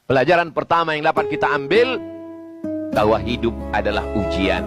Pelajaran pertama yang dapat kita ambil, bahwa hidup adalah ujian.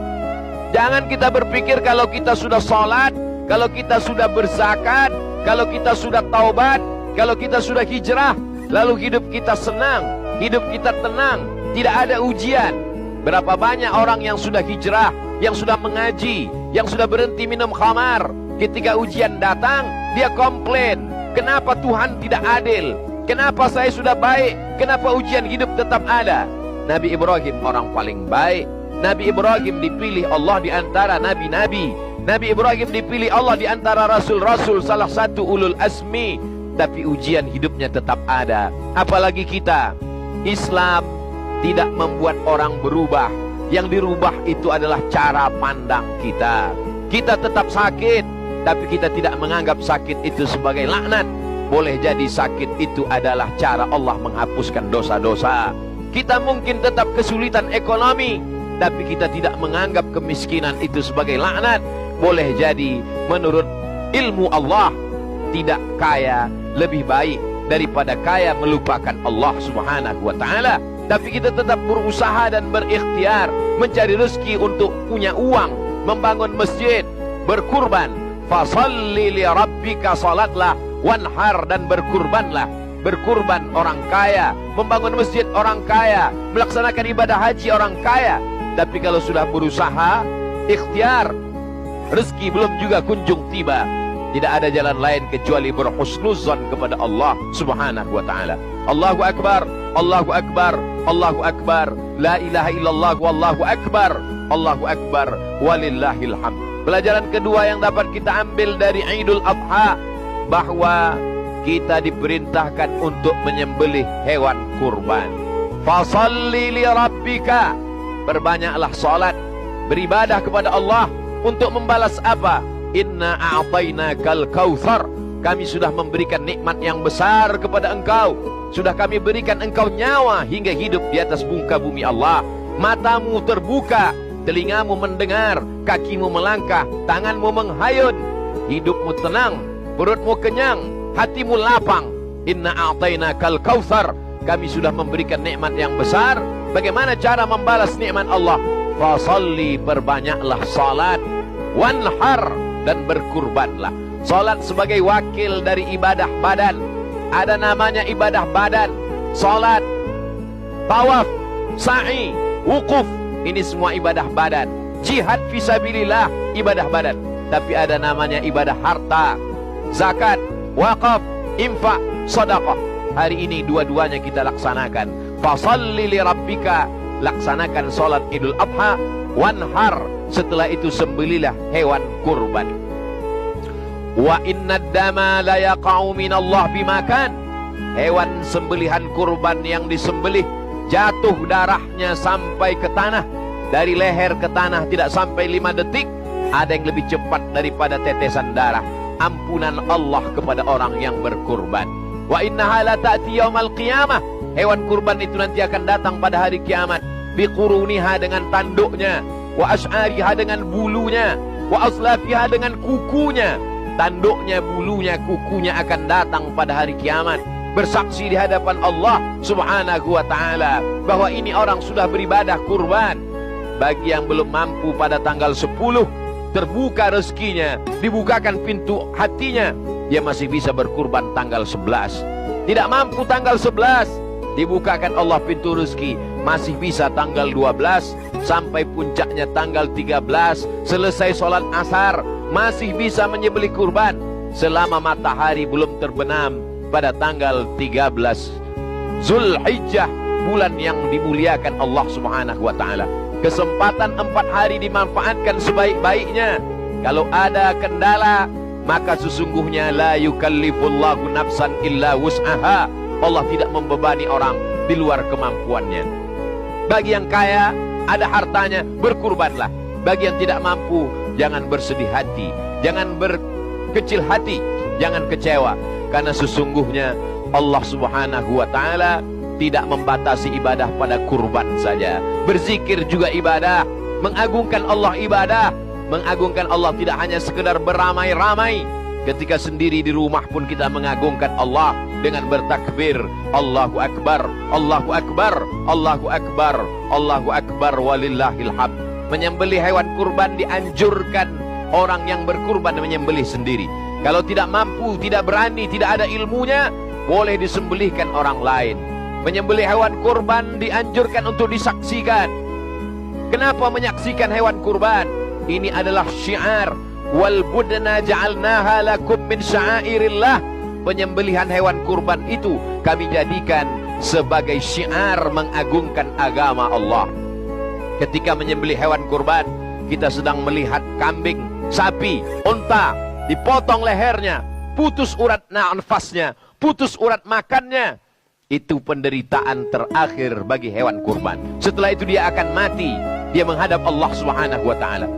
Jangan kita berpikir kalau kita sudah sholat, kalau kita sudah berzakat, kalau kita sudah taubat, kalau kita sudah hijrah, lalu hidup kita senang, hidup kita tenang, tidak ada ujian. Berapa banyak orang yang sudah hijrah, yang sudah mengaji, yang sudah berhenti minum khamar, ketika ujian datang, dia komplain, kenapa Tuhan tidak adil? Kenapa saya sudah baik? Kenapa ujian hidup tetap ada? Nabi Ibrahim orang paling baik. Nabi Ibrahim dipilih Allah di antara nabi-nabi. Nabi Ibrahim dipilih Allah di antara rasul-rasul, salah satu ulul azmi. Tapi ujian hidupnya tetap ada. Apalagi kita. Islam tidak membuat orang berubah. Yang dirubah itu adalah cara pandang kita. Kita tetap sakit, tapi kita tidak menganggap sakit itu sebagai laknat. Boleh jadi sakit itu adalah cara Allah menghapuskan dosa-dosa. Kita mungkin tetap kesulitan ekonomi, tapi kita tidak menganggap kemiskinan itu sebagai laknat. Boleh jadi menurut ilmu Allah, tidak kaya lebih baik daripada kaya melupakan Allah subhanahu wa ta'ala. Tapi kita tetap berusaha dan berikhtiar mencari rezeki untuk punya uang, membangun masjid, berkurban. Fasalli li rabbika, salatlah, wanhar, dan berkurbanlah. Berkurban orang kaya, membangun masjid orang kaya, melaksanakan ibadah haji orang kaya. Tapi kalau sudah berusaha, ikhtiar, rezeki belum juga kunjung tiba. Tidak ada jalan lain kecuali berhusnuzan kepada Allah subhanahu wa ta'ala. Allahu Akbar, Allahu Akbar, Allahu Akbar, la ilaha illallah, wallahu Akbar, Allahu Akbar, walillahil hamd. Pelajaran kedua yang dapat kita ambil dari Idul Adha, bahwa kita diperintahkan untuk menyembelih hewan kurban. Fasalli li rabbika, perbanyaklah salat, beribadah kepada Allah untuk membalas apa? Inna a'tainakal kautsar, kami sudah memberikan nikmat yang besar kepada engkau. Sudah kami berikan engkau nyawa hingga hidup di atas muka bumi Allah. Matamu terbuka, telingamu mendengar, kakimu melangkah, tanganmu menghayun, hidupmu tenang, perutmu kenyang, hatimu lapang. Inna a'tainakal kautsar, kami sudah memberikan nikmat yang besar. Bagaimana cara membalas nikmat Allah? Fasalli, perbanyaklah salat, wanhar, dan berkurbanlah. Salat sebagai wakil dari ibadah badan. Ada namanya ibadah badan. Salat, tawaf, sa'i, wukuf, ini semua ibadah badan. Jihad fisabilillah, ibadah badan. Tapi ada namanya ibadah harta, zakat, wakaf, infak, sedekah. Hari ini dua-duanya kita laksanakan. Fasalli li rabbika, laksanakan salat Idul Adha, wanhar, setelah itu sembelilah hewan kurban. Wa innad dama la yaqa'u minallah bimakan, hewan sembelihan kurban yang disembelih jatuh darahnya sampai ke tanah. Dari leher ke tanah tidak sampai 5 detik. Ada yang lebih cepat daripada tetesan darah. Ampunan Allah kepada orang yang berkurban. Wa innaha la ta'ti yaumal qiyamah, hewan kurban itu nanti akan datang pada hari kiamat. Biquruniha, dengan tanduknya, wa ash'ariha, dengan bulunya, wa aslafiha, dengan kukunya. Tanduknya, bulunya, kukunya akan datang pada hari kiamat, bersaksi di hadapan Allah subhanahu wa ta'ala bahwa ini orang sudah beribadah kurban. Bagi yang belum mampu pada tanggal 10, terbuka rezekinya, dibukakan pintu hatinya, dia masih bisa berkurban tanggal 11. Tidak mampu tanggal 11, dibukakan Allah pintu rezeki, masih bisa tanggal 12 sampai puncaknya tanggal 13. Selesai sholat asar, masih bisa menyembelih kurban selama matahari belum terbenam pada tanggal 13 Zulhijjah, bulan yang dimuliakan Allah subhanahu wa ta'ala. Kesempatan 4 hari dimanfaatkan sebaik-baiknya. Kalau ada kendala, maka sesungguhnya la yukallifullahu nafsan illa wus'aha, Allah tidak membebani orang di luar kemampuannya. Bagi yang kaya, ada hartanya, berkurbanlah. Bagi yang tidak mampu, jangan bersedih hati, jangan berkecil hati, jangan kecewa. Karena sesungguhnya Allah subhanahu wa ta'ala tidak membatasi ibadah pada kurban saja. Berzikir juga ibadah, mengagungkan Allah ibadah. Mengagungkan Allah tidak hanya sekedar beramai-ramai, Ketika sendiri di rumah pun kita mengagungkan Allah dengan bertakbir, Allahu Akbar, Allahu Akbar, Allahu Akbar, Allahu Akbar, walillahil hamd. Menyembelih hewan kurban dianjurkan orang yang berkurban menyembelih sendiri. Kalau tidak mampu, tidak berani, tidak ada ilmunya, boleh disembelihkan orang lain. Menyembelih hewan kurban dianjurkan untuk disaksikan. Kenapa menyaksikan hewan kurban? Ini adalah syiar. Wal budna ja'alnaha lakum min sya'airillah. Penyembelihan hewan kurban itu kami jadikan sebagai syiar mengagungkan agama Allah. Ketika menyembelih hewan kurban, kita sedang melihat kambing, sapi, unta, dipotong lehernya, putus urat nafasnya, putus urat makannya. Itu penderitaan terakhir bagi hewan kurban. Setelah itu dia akan mati, dia menghadap Allah Subhanahu wa taala.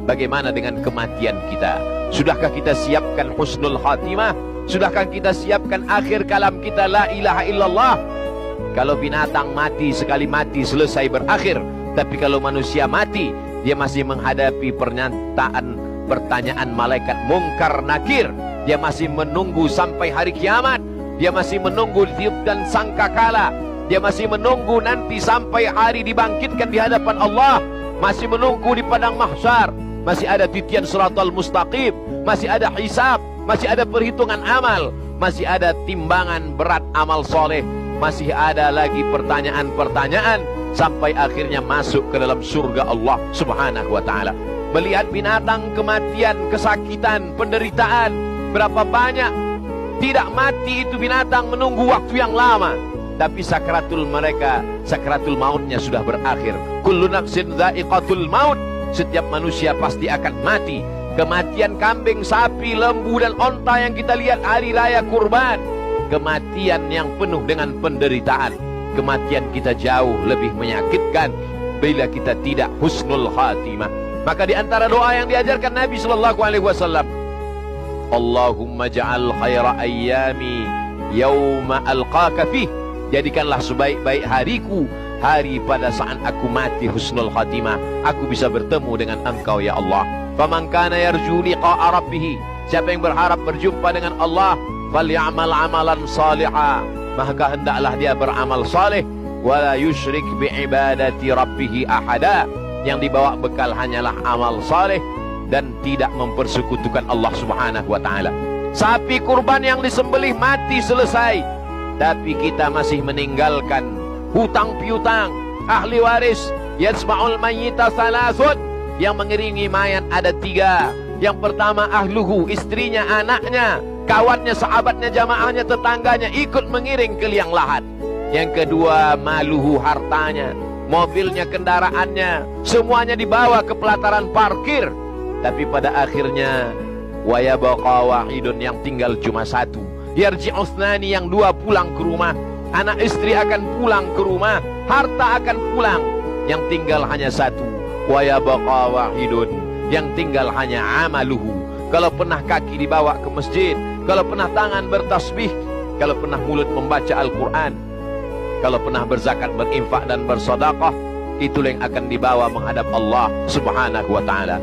Bagaimana dengan kematian kita? Sudahkah kita siapkan husnul khatimah? Sudahkah kita siapkan akhir kalam kita la ilaha illallah? Kalau binatang mati, sekali mati selesai berakhir. Tapi kalau manusia mati, dia masih menghadapi pertanyaan malaikat mungkar nakir. Dia masih menunggu sampai hari kiamat. Dia masih menunggu tiup dan sangkakala. Dia masih menunggu nanti sampai hari dibangkitkan di hadapan Allah. Masih menunggu di padang mahsyar. Masih ada titian siratal mustaqim, masih ada hisab, masih ada perhitungan amal, masih ada timbangan berat amal soleh, masih ada lagi pertanyaan-pertanyaan sampai akhirnya masuk ke dalam surga Allah Subhanahu wa taala. Melihat binatang kematian, kesakitan, penderitaan, berapa banyak tidak mati itu binatang menunggu waktu yang lama, tapi sakratul mautnya sudah berakhir. Kullu nafsin dha'iqatul maut. Setiap manusia pasti akan mati. Kematian kambing, sapi, lembu, dan onta yang kita lihat hari raya kurban, kematian yang penuh dengan penderitaan. Kematian kita jauh lebih menyakitkan bila kita tidak husnul khatimah. Maka di antara doa yang diajarkan Nabi sallallahu alaihi wasallam, Allahumma ja'al khaira ayyami yauma alqaka fih. Jadikanlah sebaik-baik hariku hari pada saat aku mati husnul khatimah, aku bisa bertemu dengan Engkau ya Allah. Faman kana yarju liqa'a rabbih, siapa yang berharap berjumpa dengan Allah, falyamal amalan salihah, maka hendaklah dia beramal saleh, wala yusyrik biibadati rabbih ahada. Yang dibawa bekal hanyalah amal saleh dan tidak mempersekutukan Allah Subhanahu wa taala. Sapi kurban yang disembelih mati selesai, tapi kita masih meninggalkan hutang piutang. Ahli waris yasma'ul mayyita salasun, yang mengiringi mayat ada 3. Yang pertama ahluhu, istrinya, anaknya, kawannya, sahabatnya, jamaahnya, tetangganya ikut mengiring ke liang lahat. Yang kedua maluhu, hartanya, mobilnya, kendaraannya, semuanya dibawa ke pelataran parkir. Tapi pada akhirnya wa yabqa wahidun, yang tinggal cuma 1. Yarji'usnani, yang 2 pulang ke rumah. Anak istri akan pulang ke rumah, harta akan pulang, yang tinggal hanya 1. Wa yabqa wahidun, yang tinggal hanya amaluhu. Kalau pernah kaki dibawa ke masjid, kalau pernah tangan bertasbih, kalau pernah mulut membaca Al-Quran, kalau pernah berzakat, berinfak dan bersedekah, itulah yang akan dibawa menghadap Allah Subhanahu wa taala.